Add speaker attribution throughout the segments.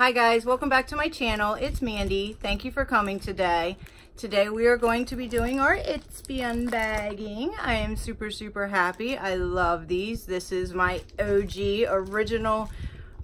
Speaker 1: Hi guys, welcome back to my channel. It's Mandy. Thank you for coming today. Today we are going to be doing our Ipsy unbagging. I am super happy. I love these. This is my OG original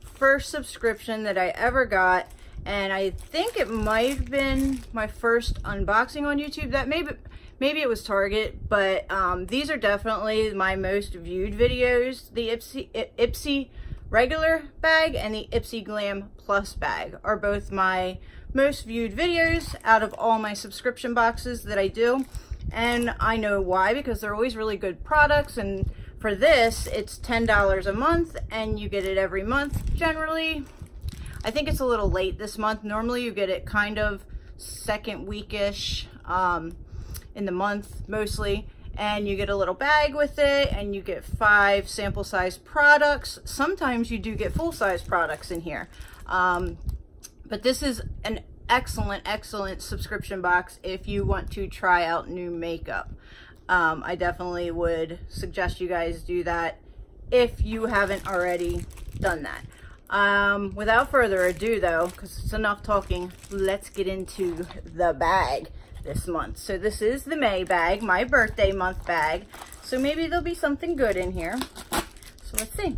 Speaker 1: first subscription that I ever got, and I think it might have been my first unboxing on YouTube. That maybe it was Target, but these are definitely my most viewed videos. The Ipsy regular bag and the Ipsy Glam Plus bag are both my most viewed videos out of all my subscription boxes that I do. And I know why, because they're always really good products. And for this, it's $10 a month and you get it every month generally. I think it's a little late this month. Normally you get it kind of second weekish in the month mostly. And you get a little bag with it, and you get 5 sample size products. Sometimes you do get full size products in here. But this is an excellent subscription box if you want to try out new makeup. I definitely would suggest you guys do that if you haven't already done that. Without further ado though, because it's enough talking, let's get into the bag this month. So this is the May bag, my birthday month bag. So maybe there'll be something good in here. So let's see.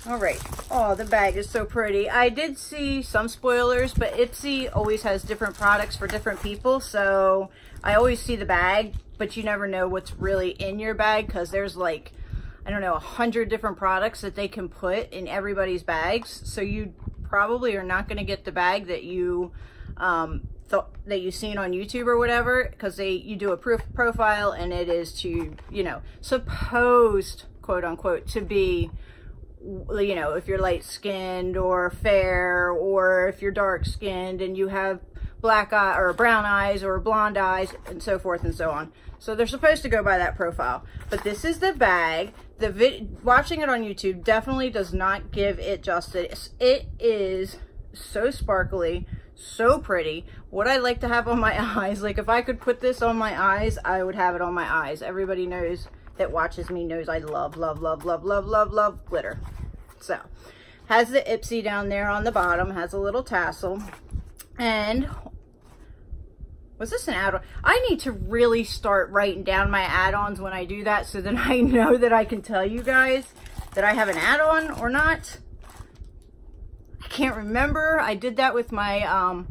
Speaker 1: All right. Oh, the bag is so pretty. I did see some spoilers, but Ipsy always has different products for different people. So I always see the bag, but you never know what's really in your bag, because there's like, I don't know, 100 different products that they can put in everybody's bags. So you probably are not going to get the bag that you that you've seen on YouTube or whatever, because you do a profile, and it is to, you know, supposed, quote unquote, to be, you know, if you're light skinned or fair, or if you're dark skinned and you have black eye or brown eyes or blonde eyes, and so forth and so on. So they're supposed to go by that profile. But this is the bag. Watching it on YouTube definitely does not give it justice. It is so sparkly, so pretty. What I like to have on my eyes, like if I could put this on my eyes, I would have it on my eyes. Everybody knows that watches me knows I love glitter. So has the Ipsy down there on the bottom, has a little tassel. And was this an add-on? I need to really start writing down my add-ons when I do that, so that I know that I can tell you guys that I have an add-on or not. I can't remember. I did that with my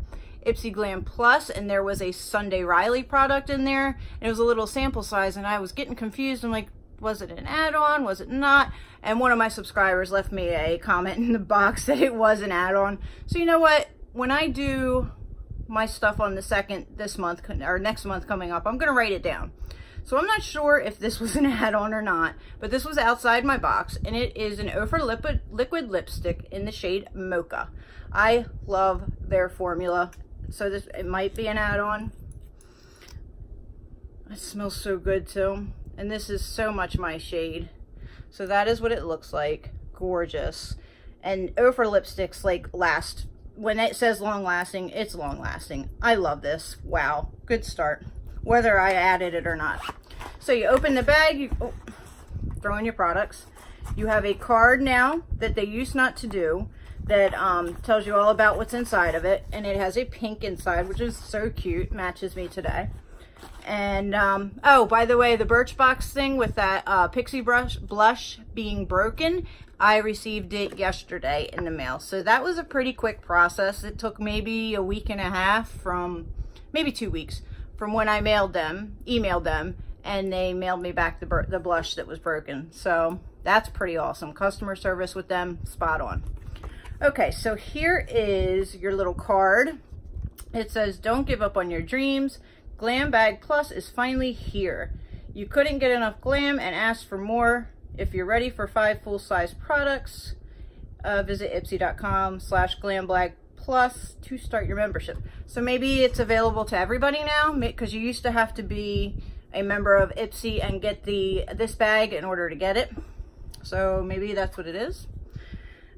Speaker 1: Ipsy Glam Plus, and there was a Sunday Riley product in there, and it was a little sample size, and I was getting confused. I'm like, was it an add-on? Was it not? And one of my subscribers left me a comment in the box that it was an add-on. So you know what? When I do my stuff on the 2nd this month, or next month coming up, I'm going to write it down. So I'm not sure if this was an add-on or not, but this was outside my box, and it is an Ofra liquid lipstick in the shade Mocha. I love their formula, so it might be an add-on. It smells so good too, and this is so much my shade. So that is what it looks like. Gorgeous. And Ofra lipsticks like last. When it says long lasting, it's long lasting. I love this. Wow, good start, whether I added it or not. So you open the bag, you throw in your products. You have a card now that they used not to do, that tells you all about what's inside of it, and it has a pink inside, which is so cute, matches me today. And oh, by the way, the Birchbox thing with that Pixie blush being broken, I received it yesterday in the mail. So that was a pretty quick process. It took maybe a week and a half, from maybe 2 weeks from when I emailed them, and they mailed me back the blush that was broken. So that's pretty awesome. Customer service with them, spot on. Okay, so here is your little card. It says, don't give up on your dreams. Glam Bag Plus is finally here. You couldn't get enough glam and asked for more. If you're ready for 5 full-size products, visit ipsy.com/glambag+ to start your membership. So maybe it's available to everybody now, because you used to have to be a member of Ipsy and get this bag in order to get it. So maybe that's what it is.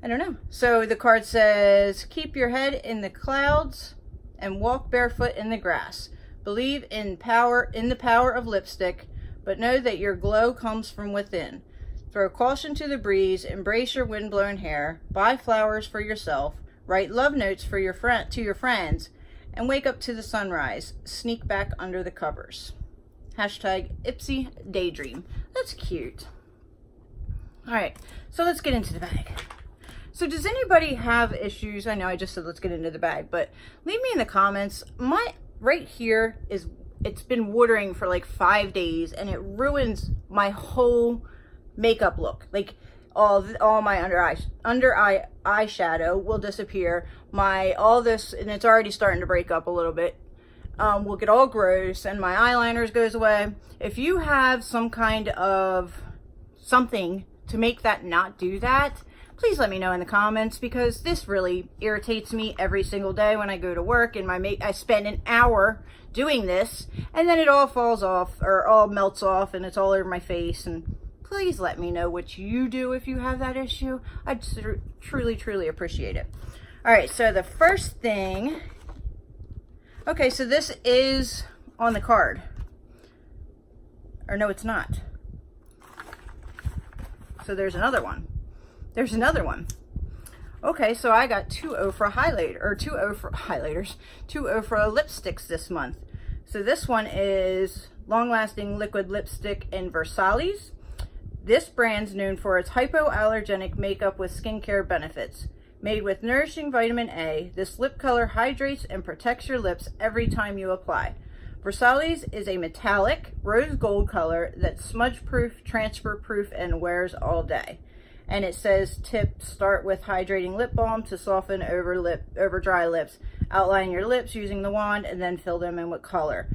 Speaker 1: I don't know. So the card says, keep your head in the clouds and walk barefoot in the grass. Believe in the power of lipstick, but know that your glow comes from within. Throw caution to the breeze, embrace your windblown hair, buy flowers for yourself, write love notes for your to your friends, and wake up to the sunrise. Sneak back under the covers. Hashtag Ipsy Daydream. That's cute. All right, so let's get into the bag. So does anybody have issues? I know I just said let's get into the bag, but leave me in the comments. My right here it's been watering for like 5 days, and it ruins my whole makeup look. Like all my under eye eyeshadow will disappear. All this, and it's already starting to break up a little bit, will get all gross, and my eyeliners goes away. If you have some kind of something to make that not do that, please let me know in the comments, because this really irritates me every single day when I go to work and I spend an hour doing this, and then it all falls off or all melts off and it's all over my face. And please let me know what you do if you have that issue. I'd truly appreciate it. All right, so the first thing, okay, so this is on the card, or no, it's not. So there's another one. There's another one. Okay, so I got two Ofra lipsticks this month. So this one is Long Lasting Liquid Lipstick in Versailles. This brand's known for its hypoallergenic makeup with skincare benefits. Made with nourishing vitamin A, this lip color hydrates and protects your lips every time you apply. Versailles is a metallic rose gold color that's smudge proof, transfer proof, and wears all day. And it says tips: start with hydrating lip balm to soften over dry lips. Outline your lips using the wand and then fill them in with color.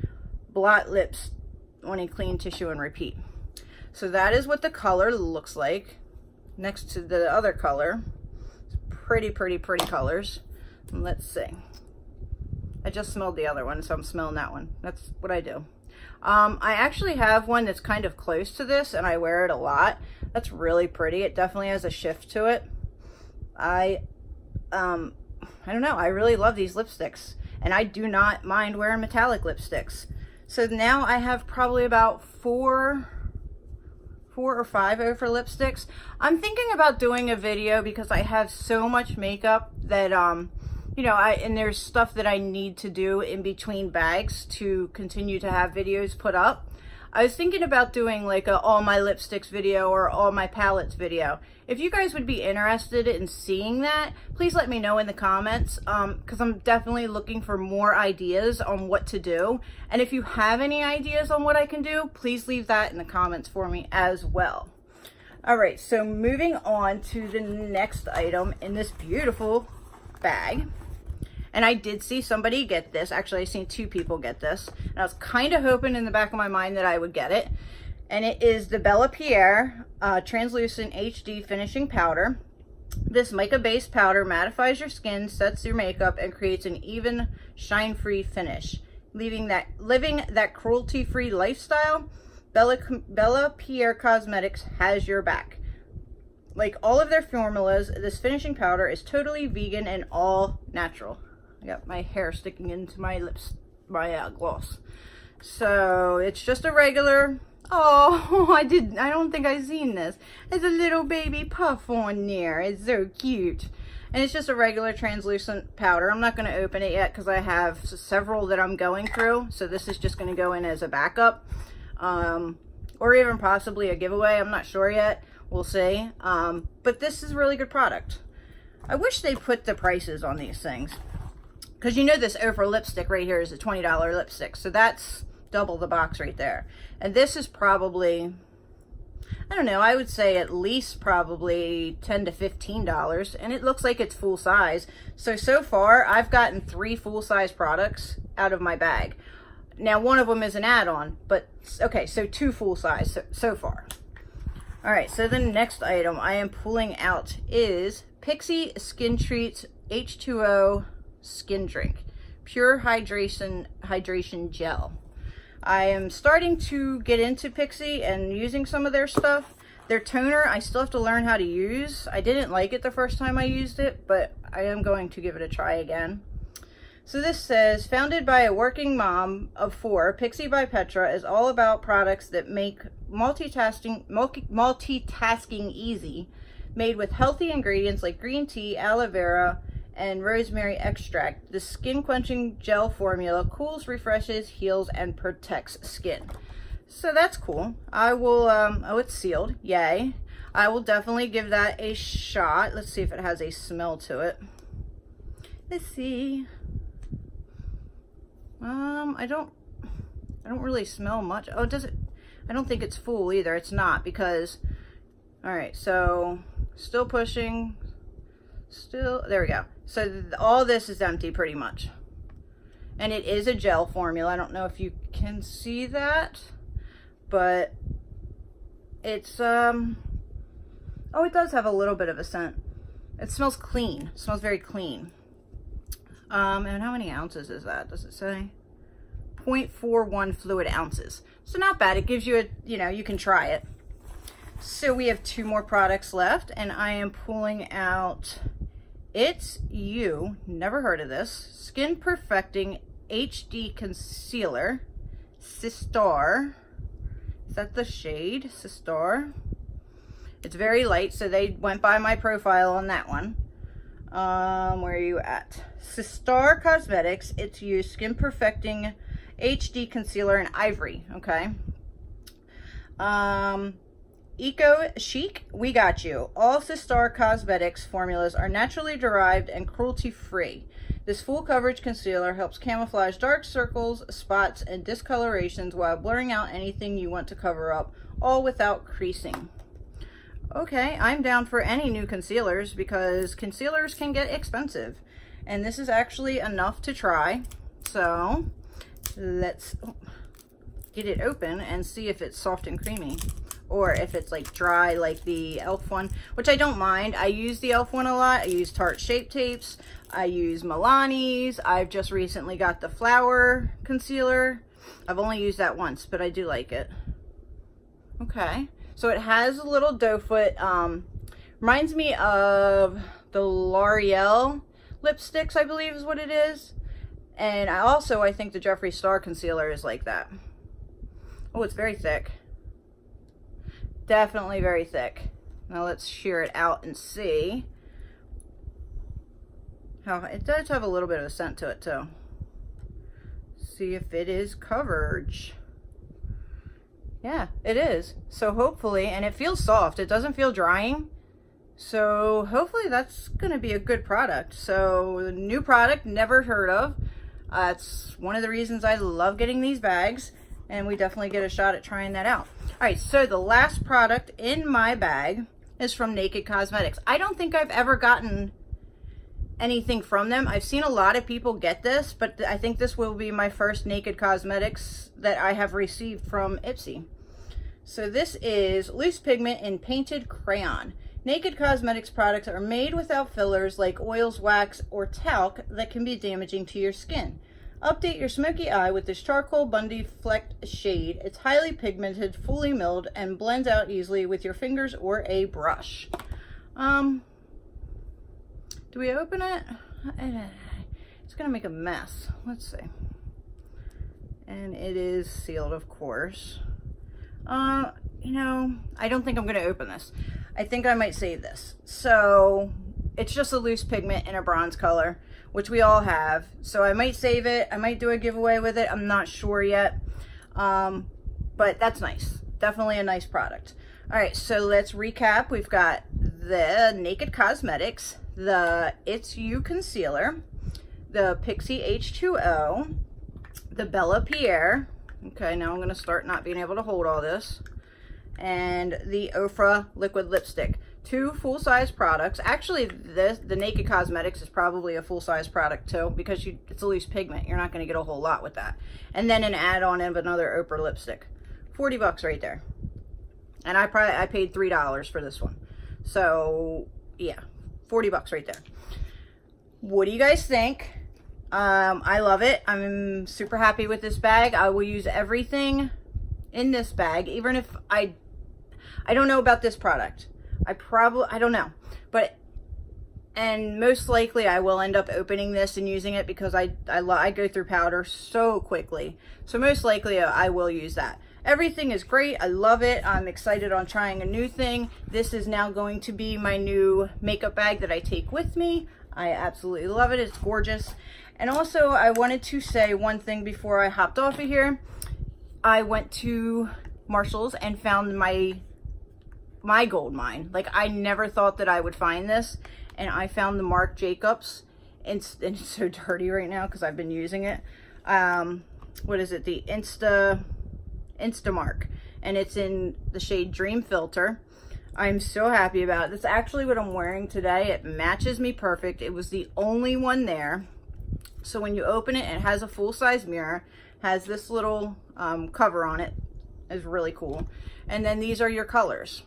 Speaker 1: Blot lips on a clean tissue and repeat. So that is what the color looks like next to the other color. Pretty colors. And let's see. I just smelled the other one, so I'm smelling that one. That's what I do. I actually have one that's kind of close to this, and I wear it a lot. That's really pretty. It definitely has a shift to it. I don't know. I really love these lipsticks, and I do not mind wearing metallic lipsticks. So now I have probably about four or five Ofra lipsticks. I'm thinking about doing a video because I have so much makeup that you know, and there's stuff that I need to do in between bags to continue to have videos put up. I was thinking about doing like a all my lipsticks video or all my palettes video. If you guys would be interested in seeing that, please let me know in the comments, because I'm definitely looking for more ideas on what to do. And if you have any ideas on what I can do, please leave that in the comments for me as well. All right, so moving on to the next item in this beautiful bag. And I did see somebody get this. Actually, I seen two people get this. And I was kind of hoping in the back of my mind that I would get it. And it is the Bella Pierre Translucent HD Finishing Powder. This mica-based powder mattifies your skin, sets your makeup, and creates an even shine-free finish. Living that cruelty-free lifestyle, Bella Pierre Cosmetics has your back. Like all of their formulas, this finishing powder is totally vegan and all natural. I got my hair sticking into my lips, my gloss. So it's just a regular, oh, I don't think I've seen this. There's a little baby puff on there. It's so cute. And it's just a regular translucent powder. I'm not going to open it yet because I have several that I'm going through. So this is just going to go in as a backup. Or even possibly a giveaway. I'm not sure yet. We'll see. But this is a really good product. I wish they put the prices on these things. Because you know this Ofra lipstick right here is a $20 lipstick. So that's double the box right there. And this is probably, I don't know, I would say at least probably $10 to $15. And it looks like it's full size. So far I've gotten 3 full-size products out of my bag. Now one of them is an add-on. But okay, so 2 full-size so far. All right, so the next item I am pulling out is Pixi Skin Treats H2O Skin Drink Pure Hydration Gel. I am starting to get into Pixi and using some of their stuff. Their toner, I still have to learn how to use. I didn't like it the first time I used it, but I am going to give it a try again. So this says, founded by a working mom of 4, Pixi by Petra is all about products that make multitasking easy, made with healthy ingredients like green tea, aloe vera, and rosemary extract. The skin quenching gel formula cools, refreshes, heals, and protects skin. So that's cool. I will, oh, it's sealed. Yay. I will definitely give that a shot. Let's see if it has a smell to it. Let's see. I don't really smell much. Oh, does it? I don't think it's full either. It's not, because, all right, so still pushing, still, there we go. So all this is empty pretty much. And it is a gel formula. I don't know if you can see that, but it's, oh, it does have a little bit of a scent. It smells clean. It smells very clean. And how many ounces is that? Does it say? 0.41 fluid ounces. So not bad. It gives you a, you know, you can try it. So we have 2 more products left, and I am pulling out It's You, never heard of this, Skin Perfecting HD Concealer, Sistar. Is that the shade? Sistar. It's very light, so they went by my profile on that one. Where are you at? Sistar Cosmetics, It's You, Skin Perfecting HD Concealer in Ivory, okay. Eco Chic, we got you. All Sistar Cosmetics formulas are naturally derived and cruelty-free. This full coverage concealer helps camouflage dark circles, spots, and discolorations while blurring out anything you want to cover up, all without creasing. Okay, I'm down for any new concealers because concealers can get expensive. And this is actually enough to try. So let's get it open and see if it's soft and creamy, or if it's like dry like the e.l.f. one, which I don't mind. I use the e.l.f. one a lot. I use Tarte Shape Tapes. I use Milani's. I've just recently got the Flower concealer. I've only used that once, but I do like it. Okay, so it has a little doe foot. Reminds me of the L'Oreal lipsticks, I believe is what it is. And I think the Jeffree Star concealer is like that. Oh, it's very thick. Definitely very thick. Now let's shear it out and see. How it does have a little bit of a scent to it too. See if it is coverage. Yeah, it is. So hopefully, and it feels soft. It doesn't feel drying. So hopefully that's going to be a good product. So new product, never heard of. It's one of the reasons I love getting these bags, and we definitely get a shot at trying that out. All right, so the last product in my bag is from Naked Cosmetics. I don't think I've ever gotten anything from them. I've seen a lot of people get this, but I think this will be my first Naked Cosmetics that I have received from Ipsy. So this is Loose Pigment in Painted Crayon. Naked Cosmetics products are made without fillers like oils, wax, or talc that can be damaging to your skin. Update your smoky eye with this charcoal Bundy Flecked shade. It's highly pigmented, fully milled, and blends out easily with your fingers or a brush. Do we open it? It's gonna make a mess. Let's see. And it is sealed, of course. You know, I don't think I'm gonna open this. I think I might save this. So it's just a loose pigment in a bronze color, which we all have. So I might save it. I might do a giveaway with it. I'm not sure yet. But that's nice. Definitely a nice product. All right, so let's recap. We've got the Naked Cosmetics, the It's You Concealer, the Pixie H2O, the Bella Pierre. Okay, now I'm gonna start not being able to hold all this. And the Ofra Liquid Lipstick. 2 full-size products. Actually, the Naked Cosmetics is probably a full-size product too, because it's a loose pigment. You're not going to get a whole lot with that. And then an add-on of another Oprah lipstick. 40 bucks right there. And I paid $3 for this one. So yeah, 40 bucks right there. What do you guys think? I love it. I'm super happy with this bag. I will use everything in this bag, even if I don't know about this product. I don't know, and most likely I will end up opening this and using it because I go through powder so quickly. So most likely I will use that. Everything is great. I love it. I'm excited on trying a new thing. This is now going to be my new makeup bag that I take with me. I absolutely love it. It's gorgeous. And also, I wanted to say one thing before I hopped off of here. I went to Marshall's and found my gold mine. Like, I never thought that I would find this, and I found the Marc Jacobs, and it's so dirty right now because I've been using it. What is it? The Instamark, and it's in the shade Dream Filter. I'm so happy about it. That's actually what I'm wearing today. It matches me perfect. It was the only one there. So when you open it, it has a full-size mirror, has this little cover on it. It's really cool. And then these are your colors.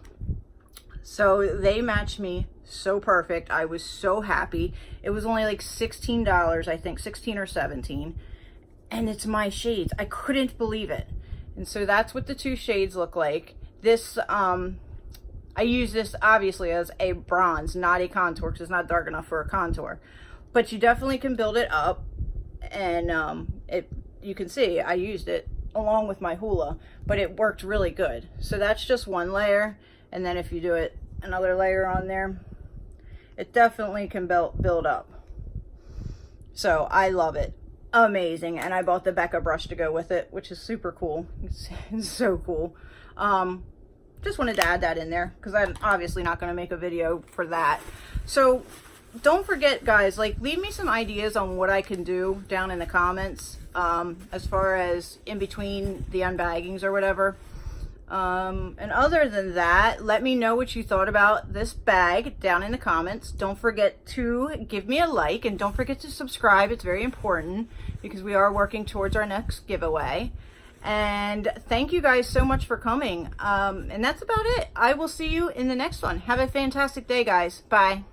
Speaker 1: So they match me so perfect. I was so happy. It was only like $16, I think, 16 or 17. And it's my shades. I couldn't believe it. And so that's what the two shades look like. This, I use this obviously as a bronze, not a contour, because it's not dark enough for a contour. But you definitely can build it up. And you can see I used it along with my hula, but it worked really good. So that's just one layer. And then if you do it another layer on there, it definitely can build up. So I love it. Amazing. And I bought the Becca brush to go with it, which is super cool. It's so cool. Just wanted to add that in there because I'm obviously not going to make a video for that. So don't forget, guys, like, leave me some ideas on what I can do down in the comments, as far as in between the unbaggings or whatever. And other than that, let me know what you thought about this bag down in the comments. Don't forget to give me a like, and don't forget to subscribe. It's very important because we are working towards our next giveaway. And thank you guys so much for coming. And that's about it. I will see you in the next one. Have a fantastic day, guys. Bye.